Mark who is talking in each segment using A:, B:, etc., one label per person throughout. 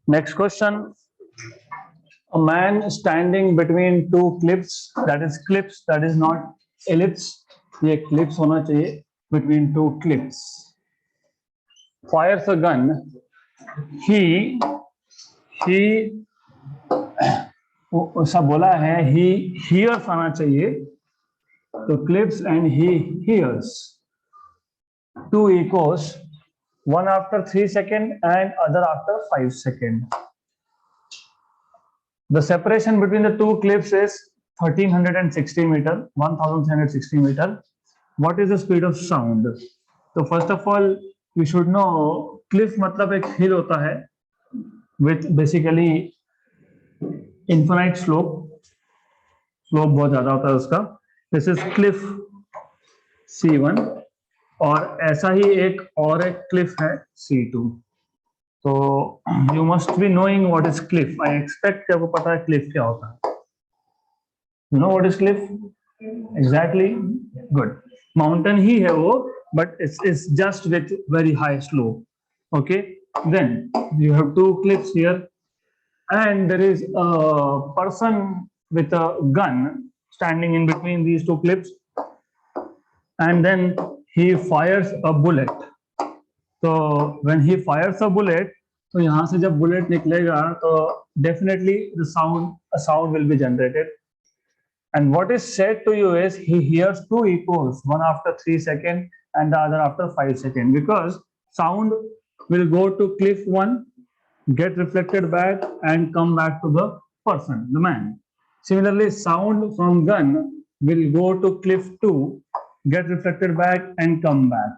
A: Next question. A man standing between two cliffs, that is cliffs, that is not ellipse. ये cliffs होना चाहिए, between two cliffs. Fires a gun. He सब बोला है, he hears आना चाहिए, तो cliffs and he hears. Two echoes, one after 3 seconds and other after 5 seconds. The separation between the two cliffs is 1360 meter, 1360 meter. What is the speed of sound? So first of all, you should know cliff मतलब एक hill होता है with basically infinite slope. Slope बहुत ज्यादा होता है उसका. This is cliff C1 और ऐसा ही एक और एक cliff है C2. तो you must be knowing what is cliff. I expect कि आपको पता है cliff क्या होता है. You know what is cliff? Exactly. Good. Mountain ही है वो, but it's just with very high slope. Okay. Then you have two cliffs here, and there is a person with a gun standing in between these two cliffs, and then he fires a bullet. So when he fires a bullet, तो यहाँ से जब bullet निकलेगा, तो definitely a sound will be generated. And what is said to you is he hears two echoes, one after 3 seconds and the other after 5 seconds, because sound will go to cliff 1, get reflected back and come back to the person, the man. Similarly, sound from gun will go to cliff 2, get reflected back and come back,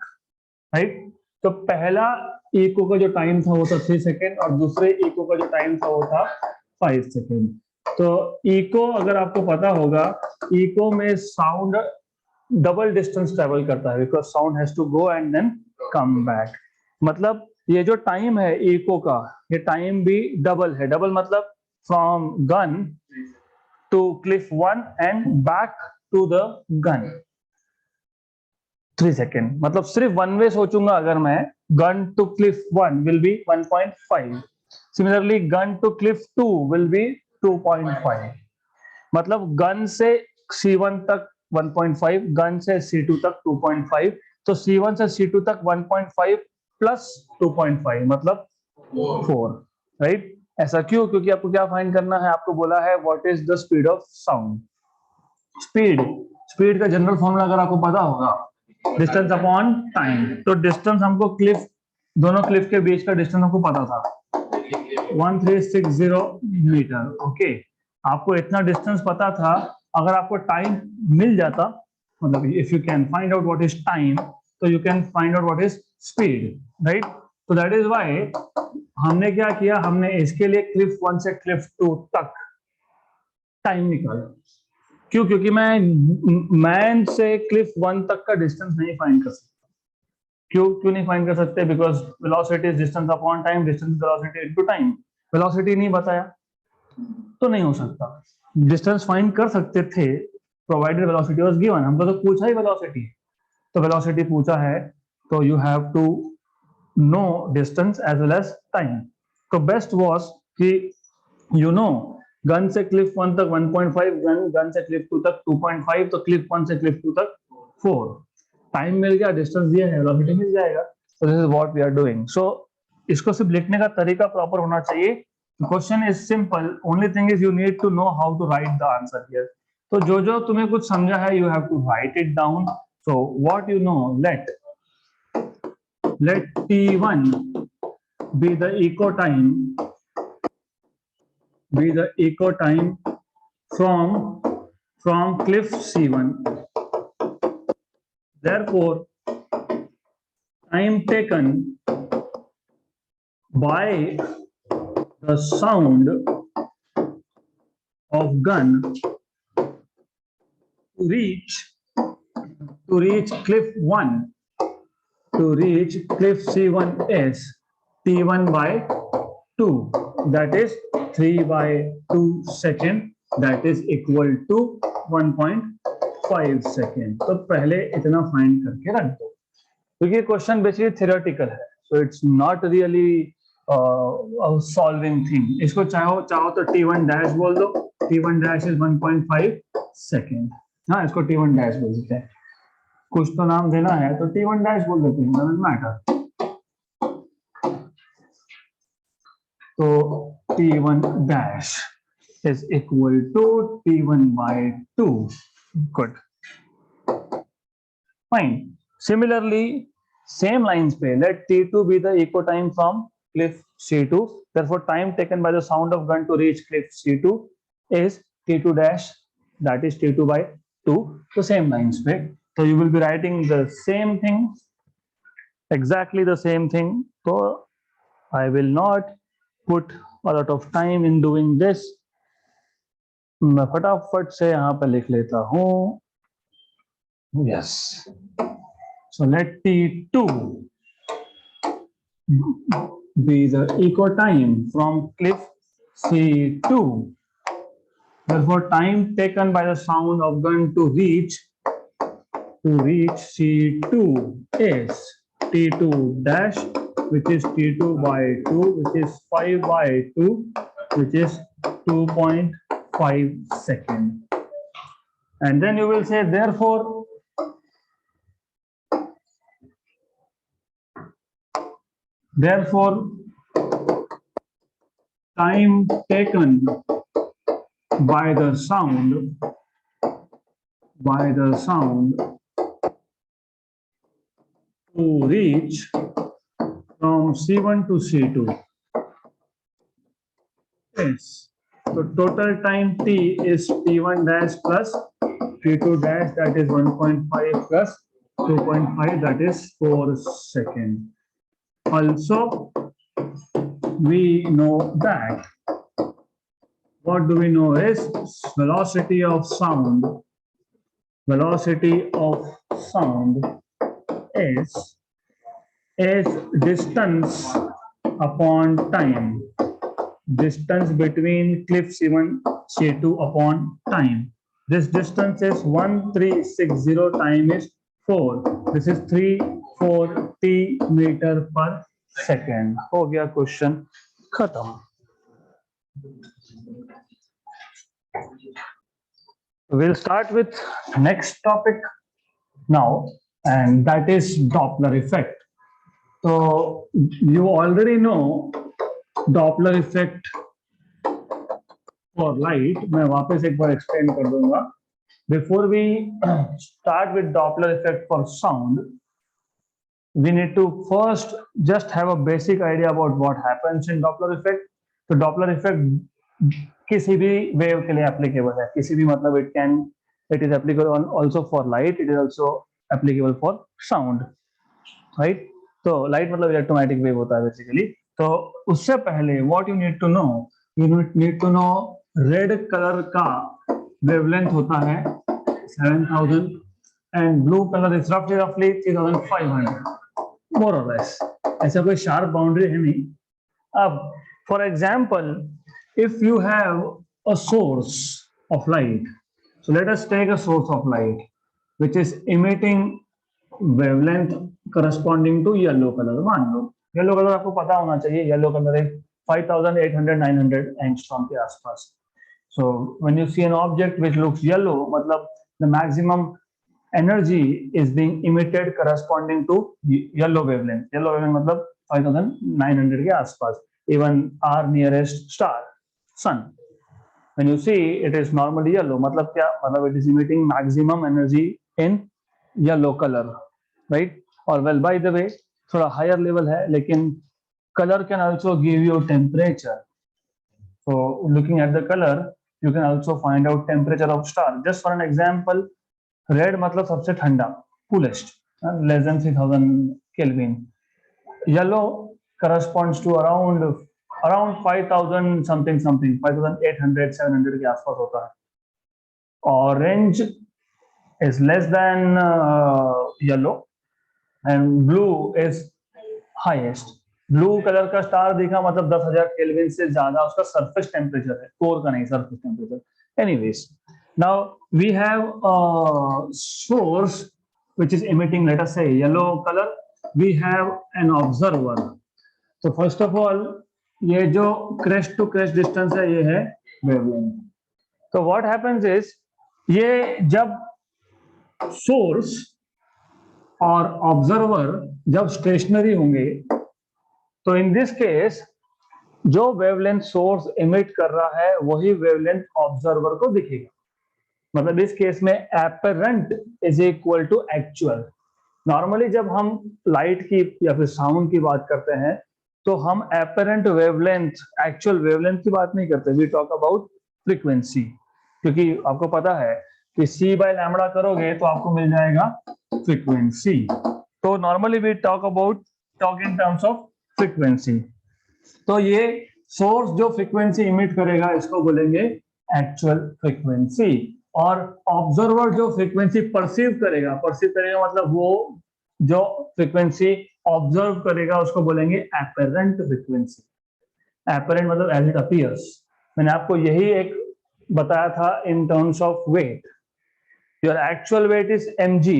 A: right? तो पहला echo का जो time था वो था 3 seconds और दूसरे echo का जो time था वो था 5 seconds. तो इको अगर आपको पता होगा, इको में साउंड डबल डिस्टेंस ट्रेवल करता है, because sound has to go and then come back. मतलब ये जो टाइम है इको का, ये टाइम भी डबल है. डबल मतलब from gun to cliff 1 and back to the gun 3 second. मतलब सिर्फ वन वे सोचूंगा अगर मैं, gun to cliff 1 will be 1.5. Similarly gun to cliff 2 will be 2.5. मतलब गन से C1 तक 1.5, गन से C2 तक 2.5. तो C1 से C2 तक 1.5 प्लस 2.5 मतलब 4, राइट? ऐसा क्यों? क्योंकि आपको क्या फाइंड करना है, आपको बोला है what is the speed of sound. Speed का जनरल फॉर्मूला अगर आपको पता होगा, डिस्टेंस अपॉन टाइम. तो डिस्टेंस हमको क्लिफ, दोनों क्लिफ के बीच का डिस्टेंस हमको पता था 1360 मीटर. ओके, आपको इतना डिस्टेंस पता था. अगर आपको टाइम मिल जाता, मतलब if you can find out what is time, तो you can find out what is speed, right? तो दैट इज व्हाई हमने क्या किया, हमने इसके लिए क्लिफ 1 से क्लिफ 2 तक टाइम निकाला. क्यों? क्योंकि मैं मैन से क्लिफ 1 तक का डिस्टेंस नहीं फाइंड कर सकता. क्यों नहीं फाइंड कर सकते? Because velocity is distance upon time, distance velocity into time. Velocity नहीं बताया तो नहीं हो सकता. डिस्टेंस फाइंड कर सकते थे प्रोवाइडेड वेलोसिटी वाज गिवन. हमको तो पूछा ही वेलोसिटी, तो वेलोसिटी पूछा है, तो you have to know distance as well as time. तो बेस्ट वाज कि यू नो गन से क्लिफ 1 तक 1.5, गन से क्लिफ 2 तक 2.5, तो क्लिफ 1 से क्लिफ 2 तक 4. टाइम मिल गया, डिस्टेंस दिया है, वेलोसिटी मिल जाएगा. So this is what we are doing. So इसको सिर्फ लिखने का तरीका प्रॉपर होना चाहिए. Question is simple, only thing is you need to know how to write the answer here. तो जो तुम्हें कुछ समझा है, you have to write it down. So what you know, let T1 be the echo time from cliff C1. Therefore, time taken by the sound of gun to reach cliff 1, to reach cliff C1 is T1 by 2, that is 3/2 second, that is equal to 1.5 second. तो पहले इतना find करके रख दो, क्योंकि question basically theoretical है, so it's not really solving thing. इसको चाहो चाहो तो T1 डैश बोल दो, T1 डैश इज 1.5 सेकेंड। हाँ, इसको T1 डैश बोल देते हैं, कुछ तो नाम देना है तो T1 डैश बोल देते हैं, डजंट मैटर। तो T1 dash is equal to T1 by 2. Good. Fine. Similarly, same lines पे let T2 be the echo time from cliff C2. Therefore, time taken by the sound of gun to reach cliff C2 is T2 dash, that is T2 by 2. So same lines पे. So you will be writing the same thing, exactly the same thing. So I will not put a lot of time in doing this. मैं फटाफट से यहाँ पे लिख लेता हूँ. Yes. So let T2 be the echo time from cliff C2. Therefore, time taken by the sound of gun to reach C2 is T2 dash, which is T2 by 2, which is 5 by 2, which is 2.5 seconds. And then you will say, therefore, time taken by the sound to reach from C1 to C2 is, so total time T is T1 dash plus T2 dash, that is 1.5 plus 2.5, that is 4 seconds. Also, we know that, what do we know is velocity of sound is distance upon time, distance between cliff C1 C2 upon time. This distance is 1360, time is 4. This is 340 meter per second. हो गया question खत्म. We'll start with next topic now, and that is Doppler effect. So you already know Doppler effect for light. मैं वापस एक बार explain कर दूंगा. Before we start with Doppler effect for sound, we need to first just have a basic idea about what happens in Doppler effect. तो Doppler effect किसी भी wave के लिए एप्लीकेबल है, किसी भी मतलब it is applicable also for light, it is also applicable for sound, right? तो light मतलब इलेक्ट्रोमैग्नेटिक वेव होता है बेसिकली. तो उससे पहले what you need to know, you need to know red colour का वेवलेंथ होता है 7000 and blue color is roughly 3500, more or less. ऐसा कोई शार्प बाउंड्री है नहीं. अब for example, if you have a source of light, so let us take a source of light which is emitting wavelength corresponding to yellow color. मान लो yellow color आपको पता होना चाहिए, yellow color है 5800-900 angstrom के आसपास. So when you see an object which looks yellow, मतलब the maximum energy is being emitted corresponding to yellow wavelength. Yellow wavelength मतलब 5900 के आसपास. Even our nearest star, sun, when you see it is normally yellow, मतलब क्या मतलब it is emitting maximum energy in yellow color, right? Or well, by the way, थोड़ा higher level है, लेकिन color can also give you temperature. So looking at the color, you can also find out temperature of star. Just for an example, red मतलब सबसे ठंडा, coolest, less than 3000 Kelvin. Yellow corresponds to around 5000 something, 5800 700 के आसपास होता है. Orange is less than yellow and blue is highest. Blue colour का star दिखा मतलब 10,000 केल्विन से ज्यादा उसका सरफेस टेम्परेचर है, कोर का नहीं, surface temperature. Anyways, now we have a source which is emitting, let us say, yellow color. We have an observer. तो फर्स्ट ऑफ ऑल ये जो क्रेस्ट टू क्रेस्ट डिस्टेंस है ये है वेवलेंथ। तो व्हाट हैपेंस इज, ये जब source और ऑब्जर्वर जब स्टेशनरी होंगे तो इन दिस केस जो वेवलेंथ सोर्स इमिट कर रहा है वही वेवलेंथ ऑब्जर्वर को दिखेगा। मतलब इस केस में apparent is equal to actual. Normally जब हम लाइट की या फिर साउंड की बात करते हैं तो हम एपरेंट वेवलेंथ, एक्चुअल वेवलेंथ की बात नहीं करते, वी टॉक अबाउट फ्रीक्वेंसी। क्योंकि आपको पता है कि c बाय लैम्बडा करोगे तो आपको मिल जाएगा फ्रीक्वेंसी। तो normally we talk in terms of frequency. तो ये सोर्स जो फ्रीक्वेंसी इमिट करेगा इसको बोलेंगे एक्चुअल फ्रीक्वेंसी, और ऑब्जर्वर जो फ्रीक्वेंसी परसीव करेगा मतलब वो जो फ्रीक्वेंसी ऑब्जर्व करेगा उसको बोलेंगे एपरेंट फ्रीक्वेंसी। एपरेंट मतलब एज इट अपीयर्स। मैंने आपको यही एक बताया था in terms of weight. Your actual weight is mg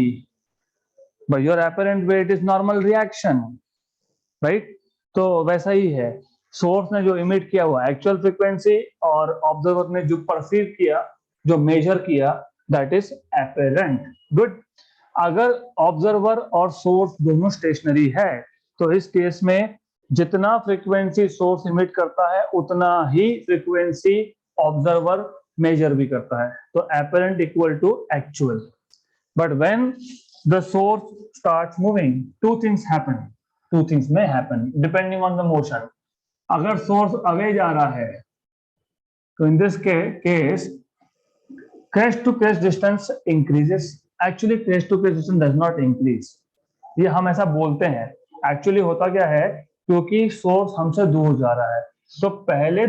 A: but your apparent weight is normal reaction, right. तो वैसा ही है, सोर्स ने जो इमिट किया हुआ एक्चुअल फ्रीक्वेंसी और ऑब्जर्वर ने जो परसीव किया, जो मेजर किया, दैट इज एपरेंट। गुड। अगर ऑब्जर्वर और सोर्स दोनों स्टेशनरी है तो इस केस में जितना फ्रीक्वेंसी सोर्स इमिट करता है उतना ही फ्रीक्वेंसी ऑब्जर्वर मेजर भी करता है। तो apparent equal to actual. But when the source starts moving, two things may happen depending on the motion. अगर सोर्स अवे जा रहा है तो in this case crest to crest distance increases. Actually crest to crest distance does not increase. ये हम ऐसा बोलते हैं, एक्चुअली होता क्या है, क्योंकि सोर्स हमसे दूर जा रहा है तो पहले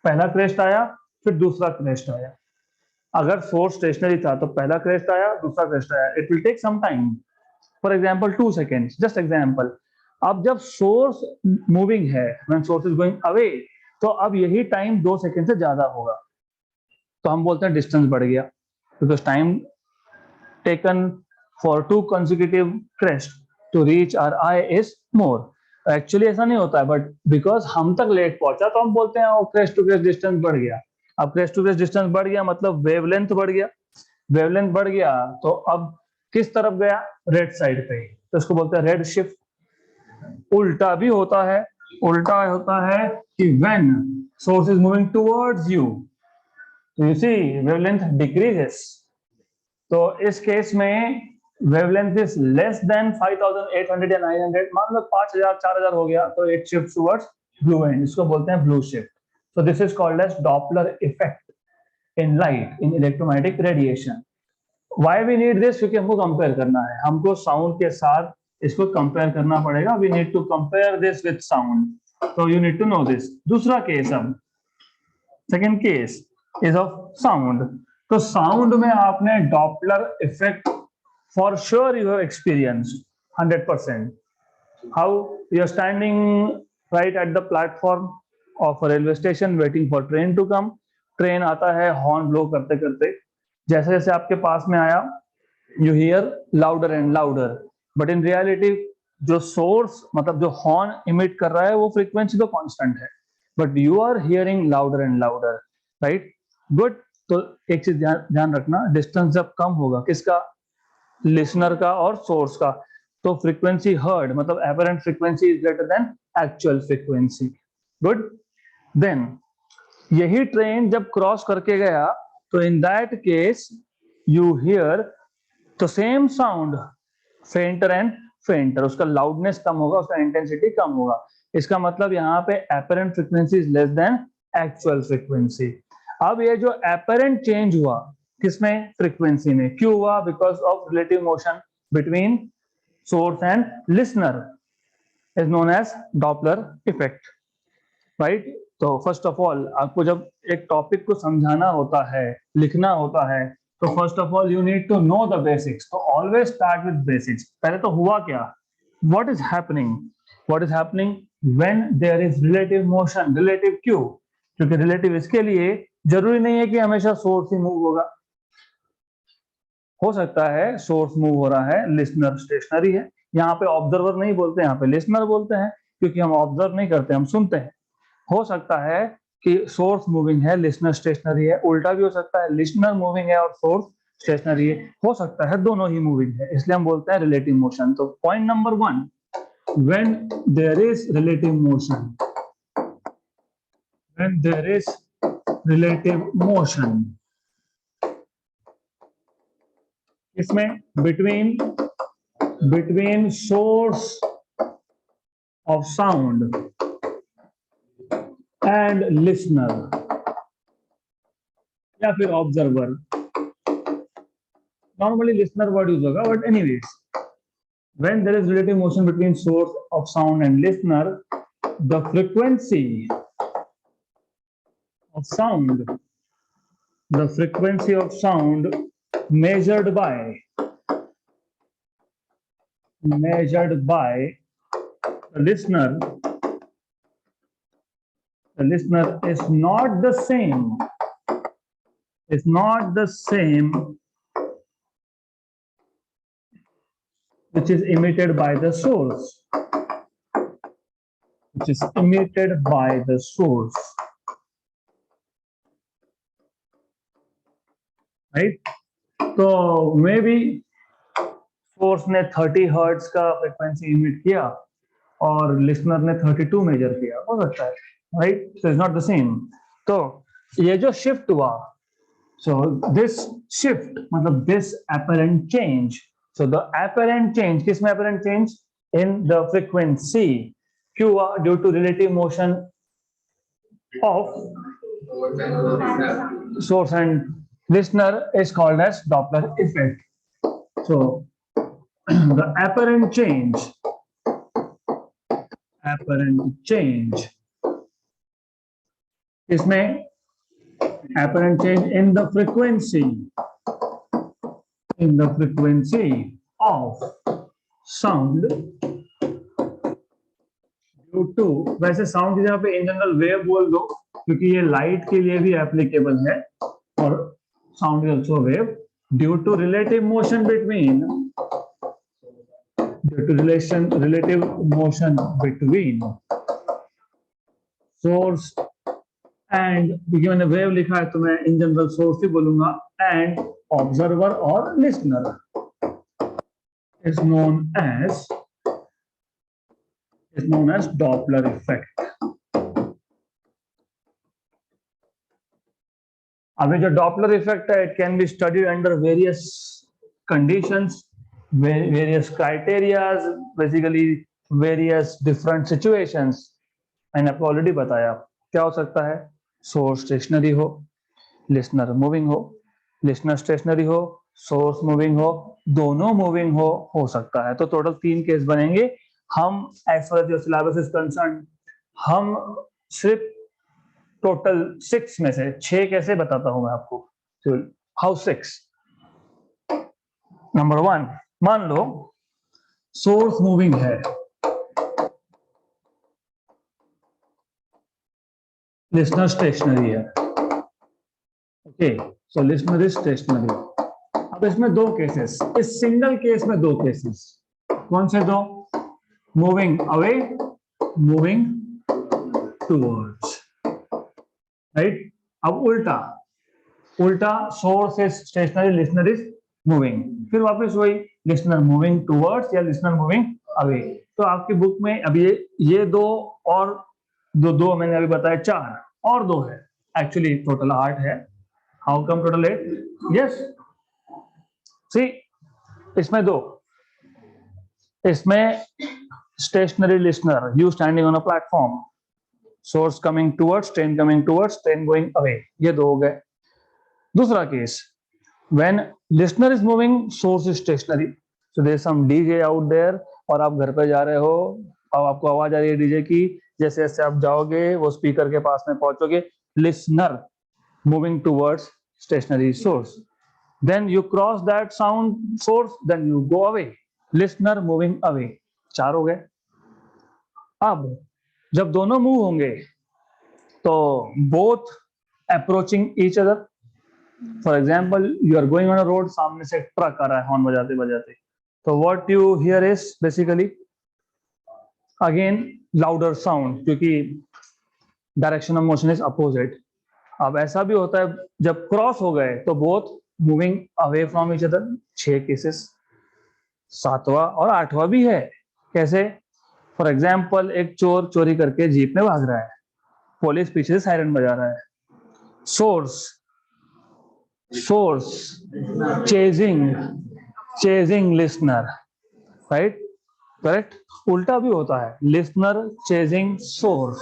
A: पहला क्रेस्ट आया फिर दूसरा क्रेस्ट आया। अगर सोर्स स्टेशनरी था तो पहला क्रेस्ट आया दूसरा क्रेस्ट आया, it will take some time, for example 2 seconds, just example. अब जब सोर्स मूविंग है, when source is going away, तो अब यही टाइम 2 सेकेंड से ज्यादा होगा, तो हम बोलते हैं डिस्टेंस बढ़ गया, because time taken for 2 consecutive crest to reach our eye is more. Actually ऐसा नहीं होता है, बट बिकॉज हम तक लेट पहुंचा तो हम बोलते हैं वो क्रेस्ट टू क्रेस्ट डिस्टेंस बढ़ गया। अब क्रेस्ट टू क्रेस्ट डिस्टेंस बढ़ गया मतलब वेवलेंथ बढ़ गया, वेवलेंथ बढ़ गया तो अब किस तरफ गया, रेड साइड पे, तो इसको बोलते हैं रेड शिफ्ट। उल्टा भी होता है, उल्टा होता है कि when source is moving towards you, तो यू सी वेवलेंथ डिक्रीजेस। तो इस केस में वेवलेंथ इज लेस देन 5800 या 900, मान लो 5000 4000 हो गया तो it shift towards blue end, इसको बोलते हैं blue shift. So this is called as Doppler effect in light, in electromagnetic radiation. Why we need this? क्योंकि हमको कंपेयर करना है, हमको साउंड के साथ इसको कंपेयर करना पड़ेगा। We need to compare this with sound, so you need to know this. दूसरा केस, अब second case is of sound. तो साउंड में आपने Doppler effect for sure you have experience 100%। How you are standing right at the platform of a railway station waiting for train to come, train आता है horn blow करते करते, जैसे जैसे आपके पास में आया you here louder and louder, but in reality जो सोर्स मतलब जो हॉर्न इमिट कर रहा है वो फ्रीक्वेंसी तो कांस्टेंट है, but you are hearing louder and louder, right. Good. तो एक चीज ध्यान रखना, डिस्टेंस जब कम होगा किसका, लिसनर का और सोर्स का, तो फ्रीक्वेंसी हर्ड मतलब apparent frequency is greater than actual frequency. Good. Then यही ट्रेन जब क्रॉस करके गया तो in that case you hear the same sound fainter and fainter, उसका लाउडनेस कम होगा, उसका इंटेंसिटी कम होगा। इसका मतलब यहाँ पे apparent frequency is less than actual frequency. अब ये जो एपरेंट चेंज हुआ किसमें, फ्रीक्वेंसी में, क्यों हुआ, because of relative motion between source and listener is known as Doppler effect, right. तो फर्स्ट ऑफ ऑल आपको जब एक टॉपिक को समझाना होता है, लिखना होता है, तो first of all you need to know the basics. तो ऑलवेज स्टार्ट विद बेसिक्स। पहले तो हुआ क्या, what is happening when there is relative motion. Relative क्यों, क्योंकि रिलेटिव इसके लिए जरूरी नहीं है कि हमेशा सोर्स ही मूव होगा, हो सकता है सोर्स मूव हो रहा है, लिसनर स्टेशनरी है, यहाँ पे ऑब्जर्वर नहीं बोलते, यहाँ पे लिसनर बोलते हैं। क्योंकि हम ऑब्जर्व नहीं करते, हम सुनते हैं। हो सकता है कि सोर्स मूविंग है, लिसनर स्टेशनरी है, उल्टा भी हो सकता है, लिसनर मूविंग है और सोर्स स्टेशनरी है, हो सकता है दोनों ही मूविंग है, इसलिए हम बोलते हैं रिलेटिव मोशन। तो point number 1, when there is relative motion, when there is relative motion, इसमें between source of sound and listener या फिर observer, normally listener word use होगा, but anyways, when there is relative motion between source of sound and listener, the frequency of sound, the frequency of sound measured by the listener is not the same, which is emitted by the source, right? तो may be source ने 30 hertz का frequency emit किया और listener ने 32 major किया, हो सकता है, right? So is not the same. तो ये जो शिफ्ट हुआ, सो दिस शिफ्ट मतलब this apparent change, so the apparent change, किसमें apparent change? In the frequency, क्यों हुआ? Due to relative motion of source and listener is called as Doppler effect. So the apparent change इसमें apparent change in the frequency of sound due to, वैसे sound की जगह पे in general wave बोल दो, क्योंकि ये लाइट के लिए भी एप्लीकेबल है, और sound is also wave, due to relative motion between source and, क्योंकि मैंने वेव लिखा है तो मैं इन जनरल सोर्स ही बोलूंगा, एंड ऑब्जर्वर और listener, is known as Doppler effect. अभी जो Doppler effect है, it can be studied under various conditions, various criteria, basically various different situations. मैंने आपको ऑलरेडी बताया क्या हो सकता है, सोर्स स्टेशनरी हो, लिसनर मूविंग हो, लिसनर स्टेशनरी हो, सोर्स मूविंग हो, दोनों मूविंग हो सकता है। तो टोटल 3 केस बनेंगे। हम as far as your syllabus is concerned, हम सिर्फ टोटल 6 में से 6 कैसे बताता हूं मैं आपको। हाउ 6? नंबर 1, मान लो सोर्स मूविंग है, लिसनर स्टेशनरी है, okay, so listener is stationary. अब इसमें 2 केसेस, इस सिंगल केस में 2 केसेस, कौन से 2? Moving away, moving towards, right? अब उल्टा source is stationery, listener is moving, फिर वापस वही लिसनर मूविंग टूवर्ड्स या लिसनर मूविंग अवे। तो आपकी बुक में अभी ये 2 और दो मैंने अभी बताया, 4 और 2 है, एक्चुअली टोटल 8 है। How come total 8? Yes, see, इसमें 2, इसमें stationary listener, you standing on a platform, source coming towards, train coming towards, train going away, ये 2 हो गए। दूसरा केस, when listener is moving, source is stationary, so there is some DJ out there, और आप घर पे जा रहे हो, अब आपको आवाज आ रही है डीजे की, जैसे जैसे आप जाओगे वो स्पीकर के पास में पहुंचोगे, listener moving towards stationary source, then you cross that sound source, then you go away, listener moving away, 4 हो गए। अब जब दोनों मूव होंगे तो both approaching each other, for example you are going on a road, सामने से truck आ रहा है हॉर्न बजाते बजाते, तो what you hear is basically again louder sound, क्योंकि direction of motion is opposite. अब ऐसा भी होता है जब क्रॉस हो गए तो both moving away from each other, 6 cases. 7वां और 8वां भी है। कैसे? फॉर एग्जाम्पल, एक चोर चोरी करके जीप में भाग रहा है, पुलिस पीछे से सायरन बजा रहा है। Source source chasing listener, right? Correct. उल्टा भी होता है, लिसनर चेजिंग सोर्स।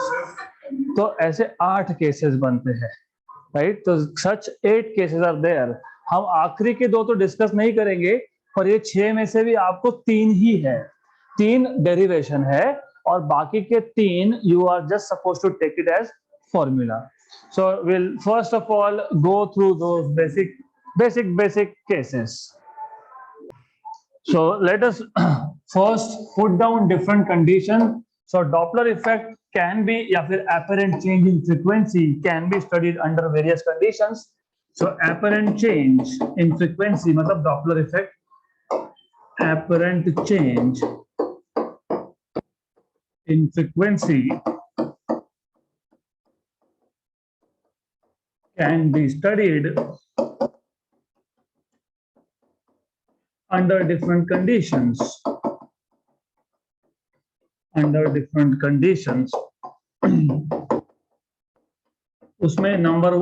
A: तो ऐसे 8 केसेस बनते हैं, राइट? तो सच 8 केसेस आर देयर। हम आखिरी के 2 तो डिस्कस नहीं करेंगे, पर ये 6 में से भी आपको 3 ही है, 3 डेरिवेशन है, और बाकी के 3 you are just suppose to take it as formula. So we'll first of all go through those basic cases. So let us first put down different conditions. So Doppler effect can be, या फिर apparent change in frequency can be studied under various conditions. So apparent change in frequency मतलब Doppler effect, apparent change in frequency can be studied under different conditions. Under different conditions. उसमें number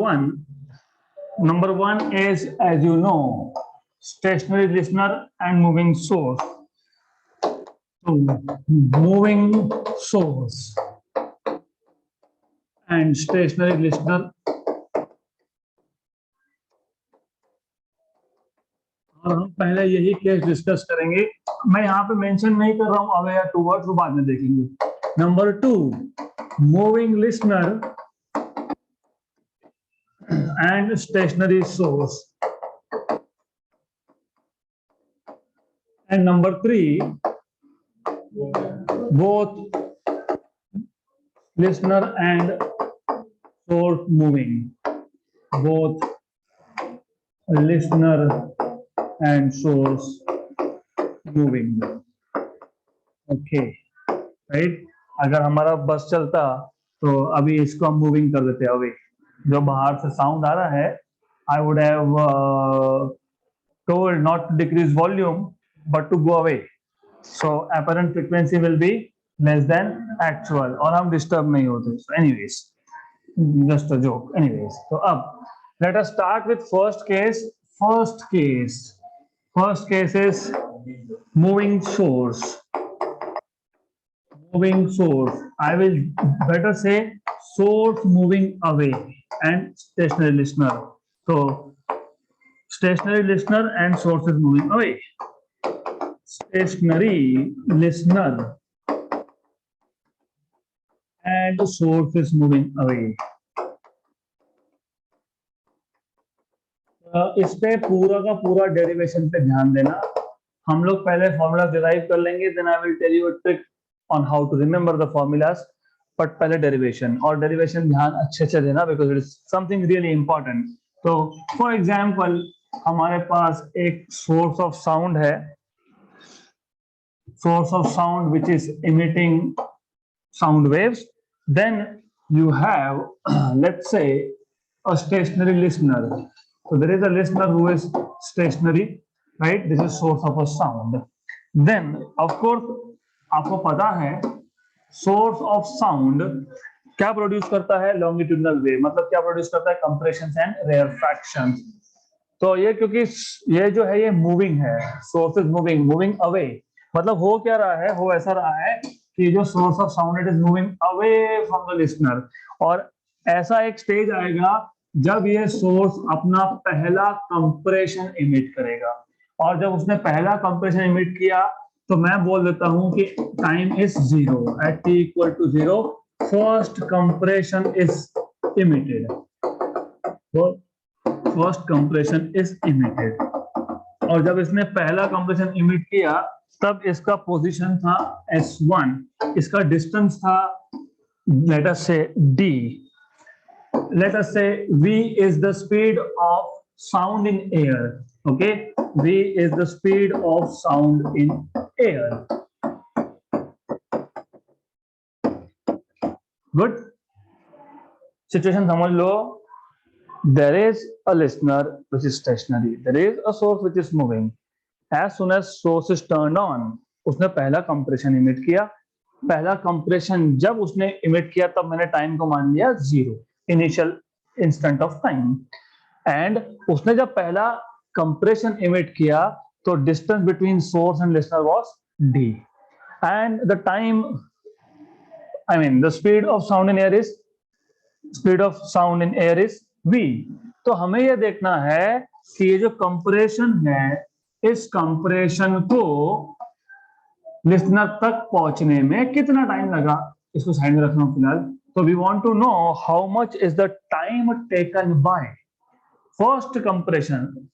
A: one is, as you know, stationary listener and moving source. So, moving source and stationary listener. और हम पहले यही case discuss करेंगे। मैं यहाँ पे mention नहीं कर रहा हूँ अवे या टूवर्ड्स, वो बाद में देखेंगे। Number 2, moving listener and stationary source. And number 3, both listener and source moving. Both listener and source moving. Okay, right? अगर हमारा बस चलता तो अभी इसको हम मूविंग कर देते अवे। जो बाहर से साउंड आ रहा है, I would have told not to decrease volume but to go away. So apparent frequency will be less than actual, और हम disturb नहीं होते. So anyways, just a joke. Anyways, so अब let us start with first case. First case is moving source. Moving source. I will better say source moving away and stationary listener. So stationary listener and source is moving away. Stationary listener and source is moving away. इस पे पूरा का पूरा derivation पे ध्यान देना। हम लोग पहले फॉर्मूला डिराइव कर लेंगे, then I will tell you a trick on how to remember the formulas. But पहले डेरिवेशन, और डेरिवेशन ध्यान अच्छे से देना because it is something really important. तो फॉर एग्जाम्पल, हमारे पास एक सोर्स ऑफ साउंड है, source of sound which is emitting sound waves. Then you have let's say a stationary listener. So there is a listener who is stationary, right? This is source of a sound. Then of course आपको पता है source of sound क्या produce करता है? Longitudinal wave. मतलब क्या produce करता है? Compressions and rarefactions. तो ये क्योंकि ये जो है ये मूविंग है, सोर्स इज मूविंग अवे। मतलब हो क्या रहा है? हो ऐसा रहा है कि जो source of sound it is moving away from the listener. और ऐसा एक स्टेज आएगा जब ये सोर्स अपना पहला कंप्रेशन इमिट करेगा, और जब उसने पहला कंप्रेशन इमिट किया तो मैं बोल देता हूं कि time is 0, at t equal to 0 first compression is emitted. First compression is emitted. और जब इसने पहला कंप्रेशन इमिट किया तब इसका पोजीशन था S1, इसका डिस्टेंस था let us say d, let us say v is the speed of sound in air. Okay, v is the speed of sound in air. Good. Situation समझ लो, there is a listener which is stationary, there is a source which is moving. As soon as source is turned on, उसने पहला compression emit किया। पहला compression जब उसने emit किया तब मैंने टाइम को मान लिया 0, initial instant of time. And उसने जब पहला कंप्रेशन इमिट किया तो distance between source and listener was d, and the time, I mean the speed of sound in air is, speed of sound in air is v। तो हमें यह देखना है कि ये जो कंप्रेशन है, इस कंप्रेशन को लिसनर तक पहुंचने में कितना टाइम लगा। इसको साइड में रखना फिलहाल। तो we want to know how much is the time taken by first compression.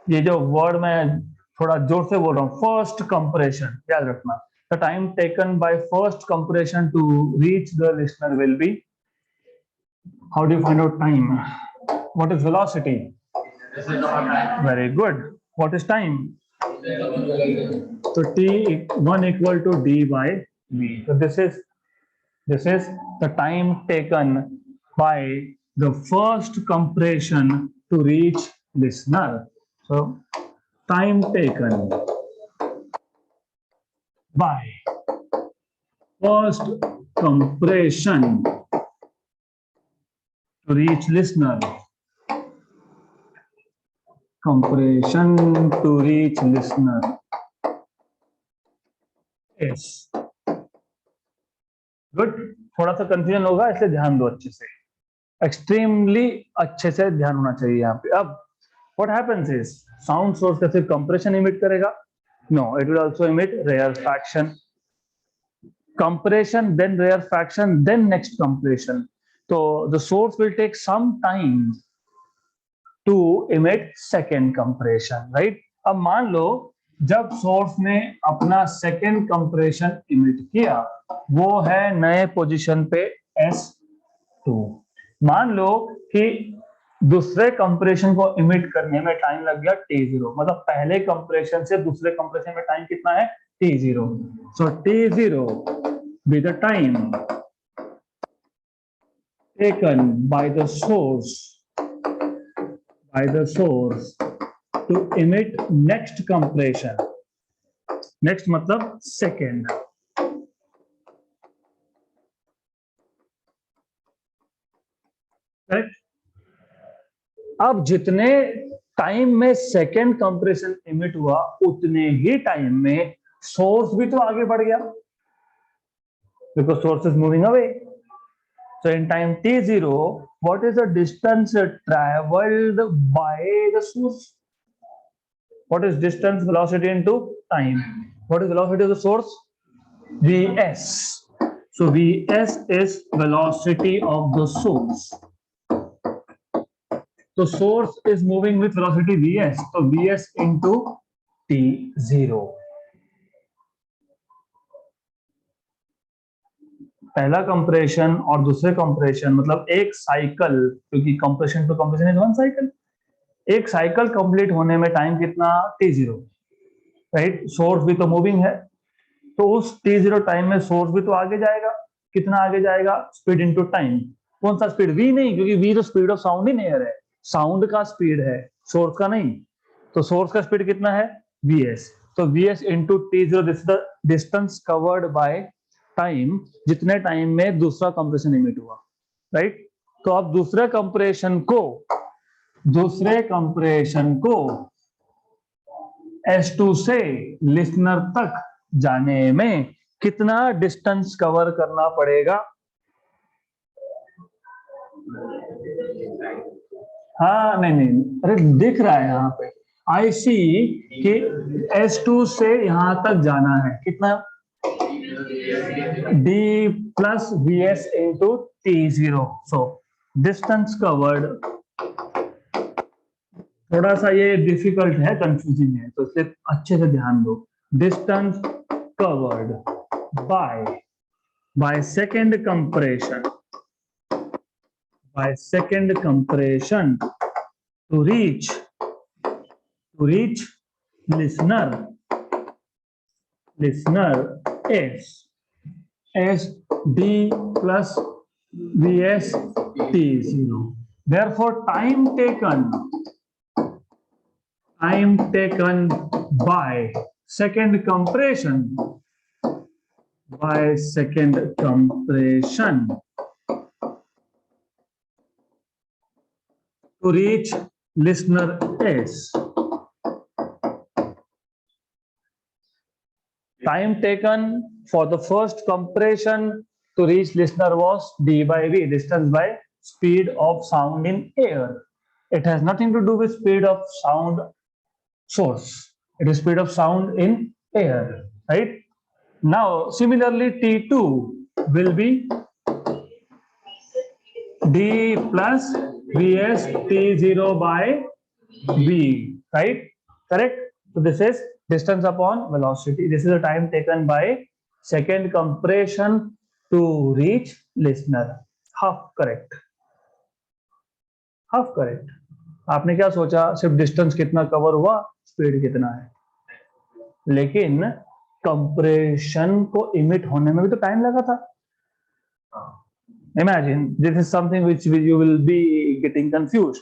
A: ये जो वर्ड मैं थोड़ा जोर से बोल रहा हूं, फर्स्ट कंप्रेशन, याद रखना। The time taken by first compression to reach the listener will be, how do you find out time? What is velocity? Very good. What is time? So T1 equal to d by v. So this is the time taken by the first compression to reach listener. So time taken by first compression to reach listener. Compression to reach listener is good. थोड़ा सा confusion होगा इसलिए ध्यान दो अच्छे से, extremely अच्छे से ध्यान होना चाहिए यहाँ पे। अब what happens is, sound source का सिर्फ कंप्रेशन इमिट करेगा? No, it will also emit rarefaction, compression, then rarefaction, then next compression. So the source will take some time to emit second compression, right? अब मान लो जब source ने अपना second compression emit किया, वो है नए पोजीशन पे S2। मान लो कि दूसरे कंप्रेशन को इमिट करने में टाइम लग गया T0, मतलब पहले कंप्रेशन से दूसरे कंप्रेशन में टाइम कितना है? T0। So T0 be the time taken by the source to emit next compression. Next मतलब second. Correct? अब जितने टाइम में सेकेंड कंप्रेशन इमिट हुआ, उतने ही टाइम में सोर्स भी तो आगे बढ़ गया, because source is moving away. So in time T0, what is the distance traveled by the source? What is distance, velocity into time? What is velocity of the source? Vs. So Vs is velocity of the source. So source is moving with velocity Vs. So Vs into T0. पहला compression और दूसरे compression, मतलब एक cycle, क्योंकि compression to compression is one cycle, एक cycle complete होने में time कितना? T0, right? सोर्स भी तो मूविंग है, तो उस T0 टाइम में सोर्स भी तो आगे जाएगा। कितना आगे जाएगा? Speed into time. कौन सा स्पीड? v नहीं, क्योंकि v तो speed of sound in air है, साउंड का स्पीड है, सोर्स का नहीं। तो सोर्स का स्पीड कितना है? vs। तो vs into T0, this is the distance covered by time, जितने टाइम में दूसरा कंप्रेशन इमिट हुआ, राइट? तो अब दूसरे कंप्रेशन को S2 से लिसनर तक जाने में कितना डिस्टेंस कवर करना पड़ेगा? हाँ, नहीं, अरे दिख रहा है यहाँ पे, आई सी कि S2 से यहां तक जाना है, कितना? d plus vs into T0. So distance covered, थोड़ा सा ये डिफिकल्ट है, कंफ्यूजिंग है, तो इसे अच्छे से ध्यान दो। Distance covered by second compression to reach listener is d plus Vs T0. Therefore, time taken by second compression to reach listener S. Time taken for the first compression to reach listener was d by v, distance by speed of sound in air. It has nothing to do with speed of sound source. It is speed of sound in air, right? Now, similarly, T2 will be d plus Vs T0 by v, right? Correct? So this is distance upon velocity. This is the time taken by second compression to reach listener. Half correct. Half correct. आपने क्या सोचा, सिर्फ distance कितना cover हुआ, speed कितना है, लेकिन compression को इमिट होने में भी तो टाइम लगा था. Imagine this is something which you will be getting confused.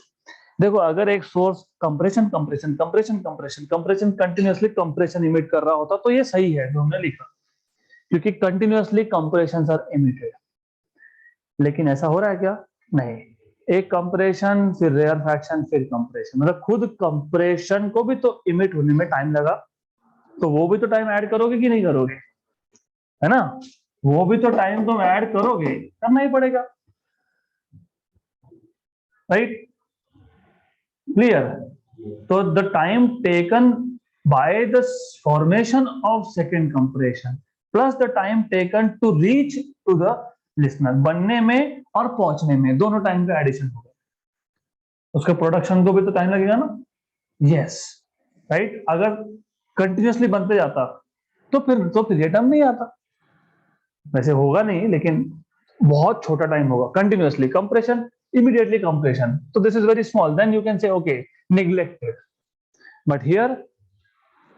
A: देखो, अगर एक source compression compression compression compression compression continuously compression emit कर रहा होता तो ये सही है जो हमने लिखा, क्योंकि कंटिन्यूअसली कंप्रेशंस आर इमिटेड. लेकिन ऐसा हो रहा है क्या? नहीं. एक कंप्रेशन, फिर रेयर फ्रैक्शन, फिर कंप्रेशन, मतलब खुद कंप्रेशन को भी तो इमिट होने में टाइम लगा, तो वो भी तो टाइम ऐड करोगे कि नहीं करोगे, है ना? वो भी तो टाइम तुम ऐड करोगे, करना ही पड़ेगा, राइट? क्लियर? तो the time taken by the formation of second compression plus the time taken to reach to the listener, बनने में और पहुंचने में दोनों टाइम का एडिशन होगा. उसके प्रोडक्शन को भी तो टाइम लगेगा ना. Yes, right. अगर कंटिन्यूअसली बनते जाता तो फिर ये टर्म नहीं आता. वैसे होगा नहीं, लेकिन बहुत छोटा टाइम होगा. कंटिन्यूअसली कंप्रेशन, इमीडिएटली कंप्रेशन, तो this is very small, then you can say okay neglected. But here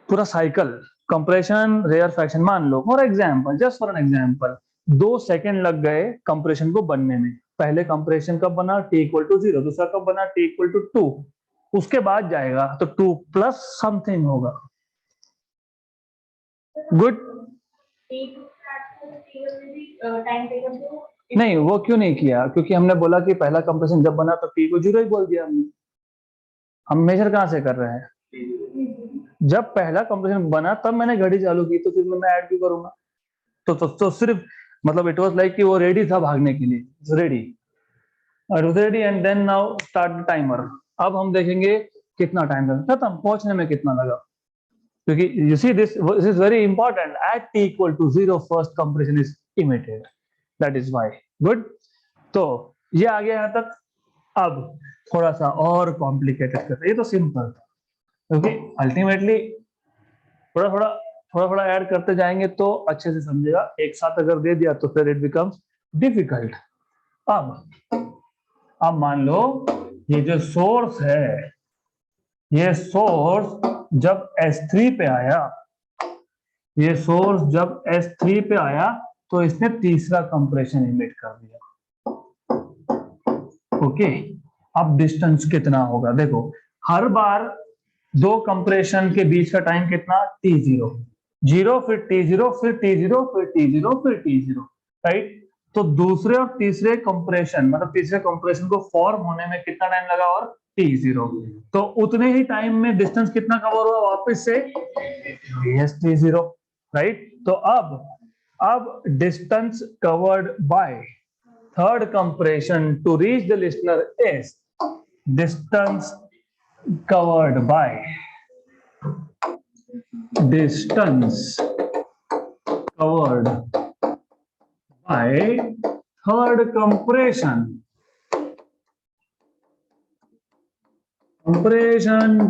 A: पूरा साइकिल, कंप्रेशन, रेयर फ्रैक्शन. मान लो for example, just for an example, 2 second लग गए कंप्रेशन को बनने में. पहले कंप्रेशन कब बना? t equal to 0. दूसरा कब बना? t equal to 2. उसके बाद जाएगा तो 2 प्लस समथिंग होगा. गुड. नहीं, वो क्यों नहीं किया? क्योंकि हमने बोला कि पहला कंप्रेशन जब बना तो t को 0 ही बोल दिया हमने. हम मेजर कहां से कर रहे हैं? जब पहला कंप्रेशन बना तब मैंने घड़ी चालू की, तो फिर मैं ऐड क्यों करूंगा? तो सिर्फ मतलब इट वाज लाइक कि वो रेडी था भागने के लिए, ready, ready, and then now start the timer. अब हम देखेंगे कितना टाइम लगा, खत्म, पहुंचने में कितना लगा. क्योंकि you see this is very important. At t equal to 0 first compression is emitted, that is why. Good. तो ये आ गया यहाँ तक. अब थोड़ा सा और कॉम्प्लिकेटेड करते. ये तो सिंपल था, क्योंकि अल्टीमेटली थोड़ा थोड़ा ऐड करते जाएंगे तो अच्छे से समझेगा. एक साथ अगर दे दिया तो फिर इट बिकम्स डिफिकल्ट. अब मान लो ये जो सोर्स है, ये सोर्स जब S3 पे आया, ये सोर्स जब S3 पे आया तो इसने तीसरा कंप्रेशन इमिट कर दिया. ओके. अब डिस्टेंस कितना होगा? देखो, हर बार 2 कंप्रेशन के बीच का टाइम कितना? T0, 0, फिर T0, फिर T0, फिर T0, फिर T0, राइट? तो दूसरे और तीसरे कंप्रेशन, मतलब तीसरे कंप्रेशन को फॉर्म होने में कितना टाइम लगा? और T0. तो उतने ही टाइम में डिस्टेंस कितना कवर हुआ वापस से? T0, right? तो अब distance covered by third compression to reach the listener is distance covered by third compression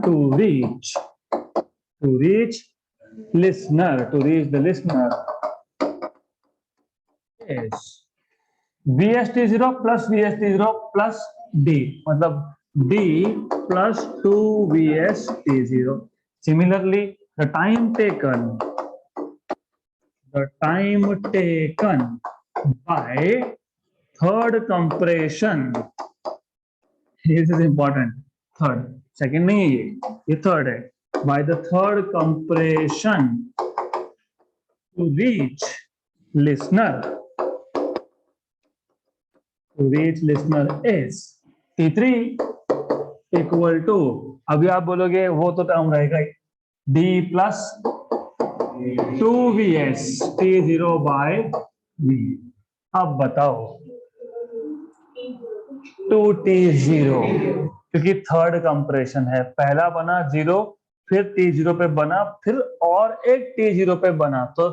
A: to reach the listener is VST0 plus VST0 plus D, मतलब D plus 2 VST0. Similarly, the time taken by third compression, this is important, third, second नहीं है ये third है, by the third compression to reach listener, to reach listener is T3 equal to, अभी आप बोलोगे वो तो टर्म रहेगा ही, D plus 2Vs T0 by V। अब बताओ 2T0, क्योंकि थर्ड कंप्रेशन है, पहला बना 0, फिर T0 पे बना, फिर और एक T0 पे बना, तो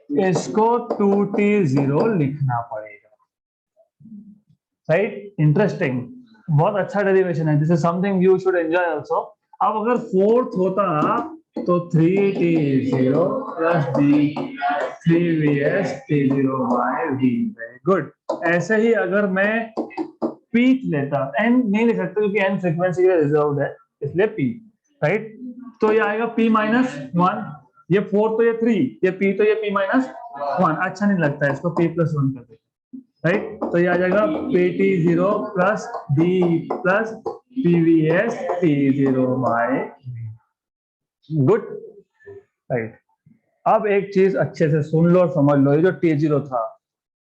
A: इसको 2T0 लिखना पड़ेगा, राइट? इंटरेस्टिंग, बहुत अच्छा डेरिवेशन है, this is something you should enjoy also. अब अगर फोर्थ होता तो 3T0 plus D 3Vs T0 by V। Very good. ऐसे ही अगर मैं पीक लेता, एन नहीं ले सकते क्योंकि एन फ्रीक्वेंसी के लिए रिजर्व्ड है, इसलिए पी, राइट? तो ये आएगा p माइनस 1, ये 4 तो ये 3, ये p तो ये p माइनस 1, अच्छा नहीं लगता है, इसको p प्लस 1 कर देते, राइट? तो ये आ जाएगा PT0 plus D plus PVS T0 by, good, right? अब एक चीज अच्छे से सुन लो और समझ लो, ये जो T0 था,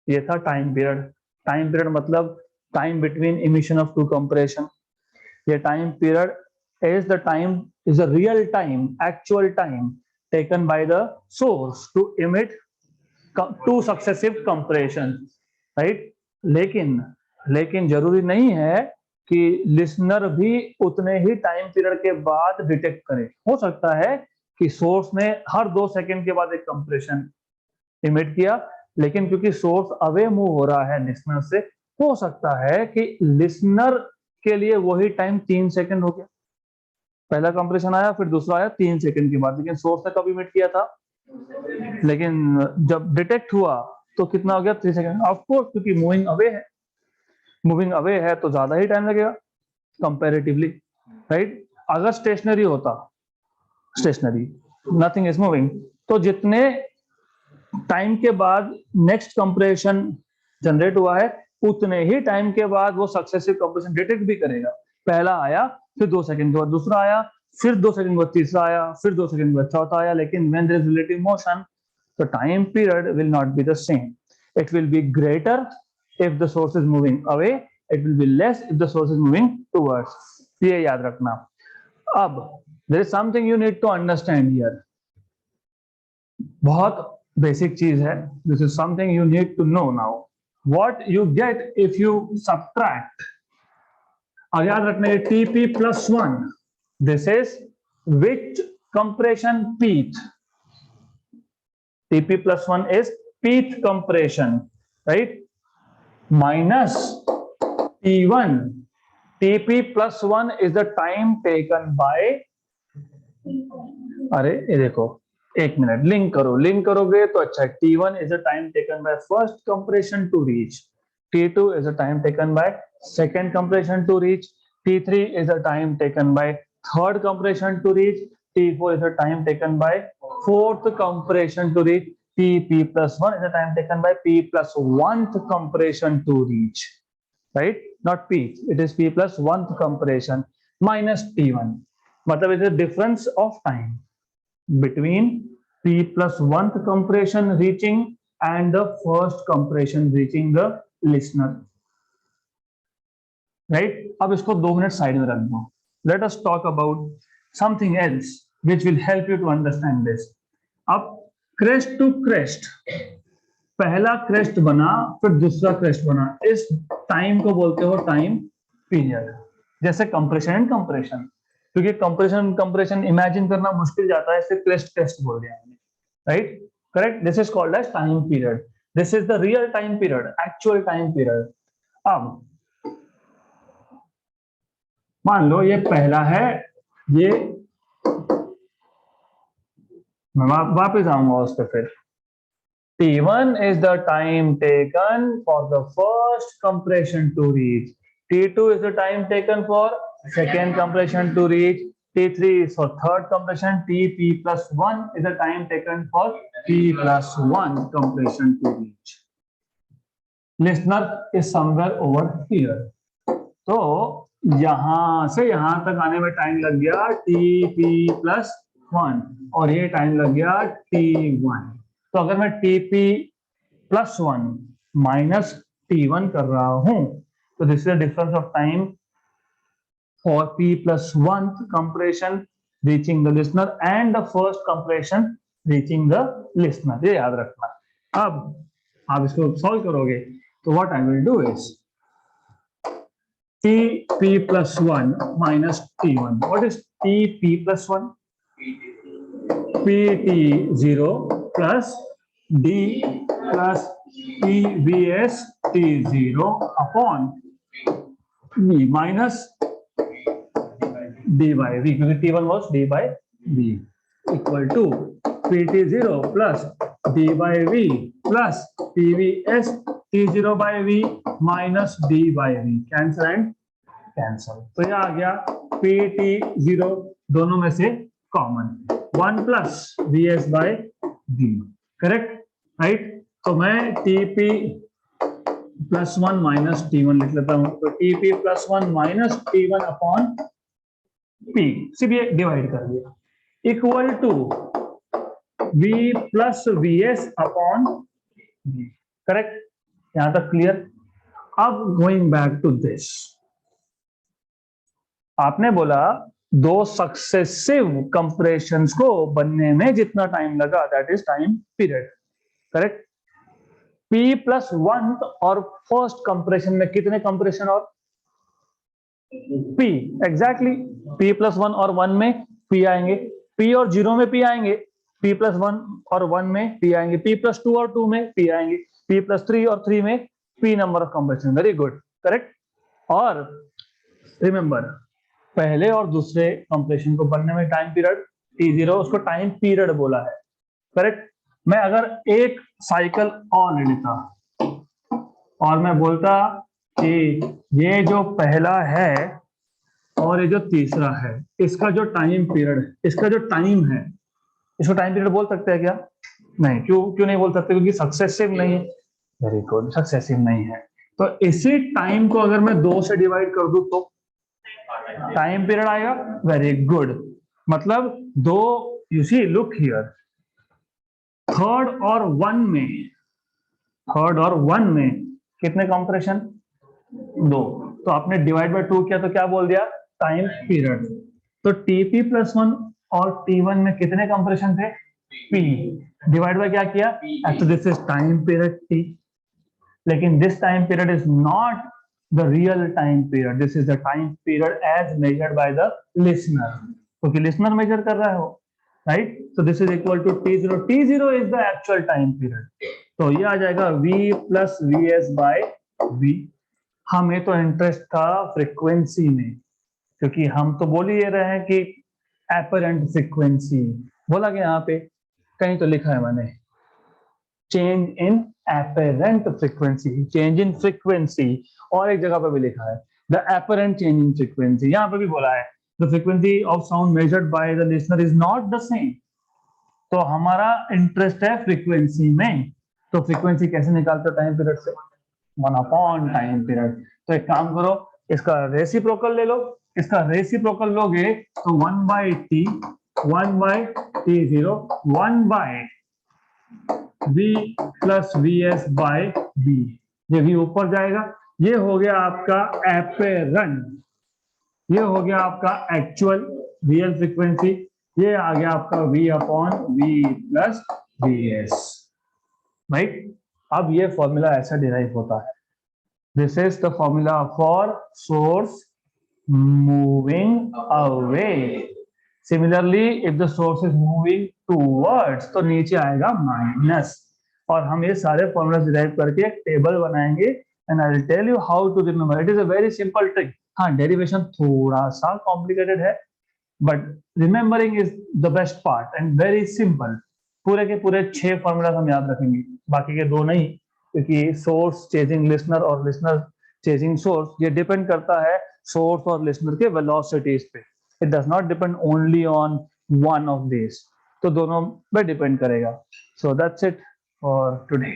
A: ये था टाइम पीरियड। टाइम पीरियड मतलब time between emission of two compression. ये time period is the time, is the real time, actual time taken by the source to emit two successive compression, right? लेकिन लेकिन जरूरी नहीं है कि listener भी उतने ही टाइम पीरियड के बाद डिटेक्ट करे। हो सकता है कि सोर्स ने हर 2 सेकंड के बाद एक कंप्रेशन इमिट किया, लेकिन क्योंकि सोर्स अवे मूव हो रहा है लिसनर से, हो सकता है कि लिसनर के लिए वही टाइम 3 सेकंड हो गया, पहला कंप्रेशन आया फिर दूसरा आया 3 सेकंड के बाद, लेकिन सोर्स ने कब इमिट किया था, लेकिन जब डिटेक्ट हुआ तो कितना हो गया, 3 सेकंड। ऑफ कोर्स क्योंकि मूविंग अवे है तो ज्यादा ही टाइम लगेगा कंपैरेटिवली, राइट? अगर स्टेशनरी होता, स्टेशनरी नथिंग इज मूविंग, तो जितने टाइम के बाद नेक्स्ट कंप्रेशन जनरेट हुआ है उतने ही टाइम के बाद वो सक्सेसिव कंप्रेशन डिटेक्ट भी करेगा। पहला आया, फिर 2 सेकंड के बाद दूसरा आया, फिर 2 सेकंड के बाद तीसरा आया, फिर 2 सेकंड के बाद चौथा आया, लेकिन when there is relative motion, the time period will not be the same. It will be greater if the source is moving away, it will be less if the source is moving towards. ये याद रखना। अब there is something you need to understand here, बहुत basic चीज है, this is something you need to know now. What you get if you subtract, अब याद रखना ये TP plus 1, this is which compression peak, TP plus 1 is peak compression, right? Minus T1, TP plus 1 is the time taken by, अरे ये देखो, एक minute, link करोगे तो अच्छा है। T1 is the time taken by first compression to reach, T2 is the time taken by second compression to reach, T3 is the time taken by third compression to reach, T4 is the time taken by fourth compression to reach, TP plus 1 is the time taken by P plus 1th compression to reach, right? Not P, it is P plus 1th compression minus T1, मतलब it is the difference of time between P plus 1th compression reaching and the first compression reaching the listener, right? अब इसको 2 minute side में रख दो, let us talk about something else which will help you to understand this. अब crest to crest, पहला crest बना फिर दूसरा क्रेस्ट बना, इस टाइम को बोलते हो टाइम पीरियड। जैसे कंप्रेशन एंड कंप्रेशन, क्योंकि कंप्रेशन इमेजिन करना मुश्किल जाता है, इसलिए क्रेस्ट क्रेस्ट बोल दिया हमने, right? Correct, this is called as time period, this is the real time period, actual time period. अब मान लो ये पहला है, ये मैं वापस आऊंगा उस पर फिर। T1 is the time taken for the first compression to reach, T2 is the time taken for second compression to reach, T3 is for third compression, TP plus 1 is the time taken for P plus 1 compression to reach. Listener is somewhere over here. तो यहां से यहां तक आने में time लग गया TP+1 और ये टाइम लग गया T1। तो अगर मैं TP+1 माइनस T1 कर रहा हूं तो this is the difference of time for P+1 compression reaching the listener and the first compression reaching the listener। ये याद रखना। अब आप इसको सॉल्व करोगे तो what I will do is TP+1 minus T1। What is TP+1? PT0 plus D plus TVS T0 upon V minus D by V, because T1 was D by V, equal to PT0 plus D by V plus TVS T0 by V minus D by V। Cancel and cancel. तो यह आ गया PT0 दोनों में से common 1 plus VS by V, correct right. तो मैं TP+1 minus T1 लिख लेता हूं। तो TP+1 minus T1 upon P, सिर्फ ये डिवाइड कर दिया, equal to V plus VS upon V, correct. यहां तक क्लियर। अब गोइंग बैक टू दिस, आपने बोला दो सक्सेसिव कंप्रेशंस को बनने में जितना टाइम लगा that is time period, correct. P+1 और फर्स्ट कंप्रेशन में कितने कंप्रेशन और P, एग्जैक्टली P+1 और 1 में P आएंगे, P और 0 में P आएंगे, P+1 और 1 में P आएंगे, P+2 और 2 में P आएंगे, P+3 और 3 में P number of compression. Very good, correct. और रिमेंबर पहले और दूसरे कंप्रेशन को बनने में टाइम पीरियड T0 उसको टाइम पीरियड बोला है, करेक्ट। मैं अगर एक साइकिल और ले लेता और मैं बोलता कि ये जो पहला है और ये जो तीसरा है, इसका जो टाइम पीरियड है, इसका जो टाइम है, इसको टाइम पीरियड बोल सकते हैं क्या? नहीं। क्यों नहीं बोल सकते? क्योंकि सक्सेसिव नहीं है। वेरी गुड, सक्सेसिव नहीं है। तो इसी टाइम को अगर मैं 2 से डिवाइड कर दूं तो टाइम पीरियड आएगा। वेरी गुड, मतलब 2, you see look here, third और वन में कितने कंप्रेशन? 2। तो आपने डिवाइड बाय 2 किया तो क्या बोल दिया? Time period. तो TP+1 और T1 में कितने कंप्रेशन थे? P डिवाइड बाय क्या किया? तो this is time period T, लेकिन this time period is not the real time period, this is the time period as measured by the listener, क्योंकि लिसनर मेजर कर रहा है वो, right. So this is equal to T0। T0 is the actual time period. तो ये आ जाएगा V plus VS by V। हमें तो इंटरेस्ट था फ्रीक्वेंसी में, क्योंकि हम तो बोल ही रहे हैं कि एपरेंट फ्रीक्वेंसी बोला गया, यहाँ पे कहीं तो लिखा है मैंने change in apparent frequency, change in frequency, और एक जगह पर भी लिखा है the apparent change in frequency. यहाँ पे भी बोला है the frequency of sound measured by the listener is not the same. तो हमारा इंटरेस्ट है फ्रीक्वेंसी में। तो फ्रीक्वेंसी कैसे निकालते हो टाइम पीरियड से? 1 अपॉन टाइम पीरियड। तो एक काम करो, इसका रेसिप्रोकल ले लो। इसका रेसिप्रोकल लोगे तो 1 by T, 1 by T0, 1 by V plus VS by V। ये V ऊपर जाएगा। ये हो गया आपका एपेरेंट, ये हो गया आपका एक्चुअल रियल फ्रीक्वेंसी, ये आ गया आपका V upon V plus VS, right. अब ये फॉर्मूला ऐसा डिराइव होता है, this is the formula for source moving away. Similarly if the source is moving towards तो नीचे आएगा माइनस। और हम ये सारे फॉर्मूला डिराइव करके एक टेबल बनाएंगे and I will tell you how to remember. It is a very simple trick. हाँ, डेरिवेशन थोड़ा सा कॉम्प्लिकेटेड है, but remembering is the best part and very simple. पूरे के पूरे 6 फॉर्मूला हम याद रखेंगे, बाकी के 2 नहीं, क्योंकि सोर्स चेजिंग लिसनर और लिसनर चेजिंग सोर्स ये डिपेंड करता है सोर्स और लिसनर के वेलोसिटीज पे। It does not depend only on one of this, तो दोनों पे डिपेंड करेगा। So that's it for today.